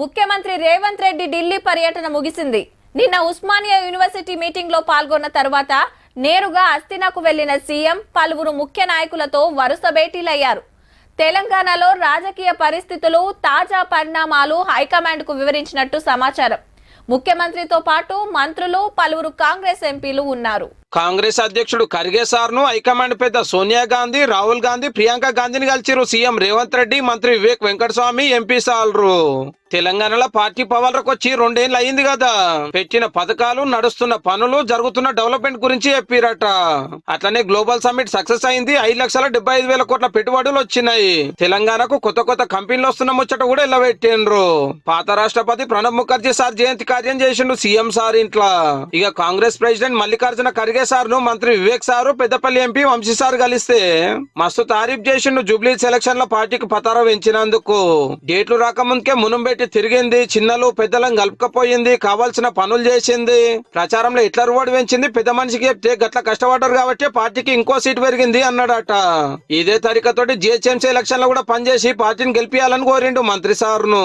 ముఖ్యమంత్రి రేవంత్ రెడ్డి ఢిల్లీ పర్యటన ముగిసింది. నిన్న ఉస్మానియా యూనివర్సిటీ మీటింగ్ లో పాల్గొన్న తర్వాత నేరుగా అస్తినాకు వెళ్లిన సీఎం పలువురు ముఖ్య నాయకులతో వరుస భేటీలయ్యారు. తెలంగాణలో రాజకీయ పరిస్థితులు, తాజా పరిణామాలు హైకమాండ్ కు వివరించినట్టు సమాచారం. ముఖ్యమంత్రితో పాటు మంత్రులు, పలువురు కాంగ్రెస్ ఎంపీలు ఉన్నారు. కాంగ్రెస్ అధ్యక్షుడు ఖర్గే సార్ ను హైకమాండ్ పెద్ద సోనియా గాంధీ, రాహుల్ గాంధీ, ప్రియాంక గాంధీని కలిసిరు సీఎం రేవంత్ రెడ్డి, మంత్రి వివేక్ వెంకటస్వామి, ఎంపీ సాల్రు. తెలంగాణలో పార్టీ పవర్లకు వచ్చి 2 ఏళ్ళు అయింది కదా. పెట్టిన పథకాలు, నడుస్తున్న పనులు, జరుగుతున్న డెవలప్మెంట్ గురించి చెప్పిరట. అట్లనే గ్లోబల్ సమ్మిట్ సక్సెస్ అయింది. 5,75,000 కోట్ల పెట్టుబడులు వచ్చినాయి. తెలంగాణకు కొత్త కొత్త కంపెనీలు వస్తున్న ముచ్చట కూడా ఎల్లబెట్టిండ్రు. పాత రాష్ట్రపతి ప్రణబ్ ముఖర్జీ సార్ జయంతి కార్యం చేసిండు సీఎం సార్ ఇంట్లో. ఇక కాంగ్రెస్ ప్రెసిడెంట్ మల్లికార్జున ఖర్గే సార్ ను మంత్రి Vivek sir, Peddapalli MP Vamsi sir కలిస్తే మస్తు తారీఫ్ చేసిండు జూబ్లీ సెలక్షన్ లో పార్టీకి పతారా పెంచినందుకు. డేట్లు రాకముందుకే మునుంబెట్టి తిరిగింది, చిన్నలు పెద్దలను కలుపుకపోయింది, కావాల్సిన పనులు చేసింది, ప్రచారంలో హిట్లర్ ఓడి పెంచింది. పెద్ద మనిషికి చెప్తే గట్ల కష్టపడ్డారు కాబట్టి పార్టీకి ఇంకో సీట్ పెరిగింది అన్నాడట. ఇదే తరికతోటి జిహెచ్ఎంసీ ఎలక్షన్ లో కూడా పనిచేసి పార్టీని గెలిపియాలని కోరిండు మంత్రి సార్ను.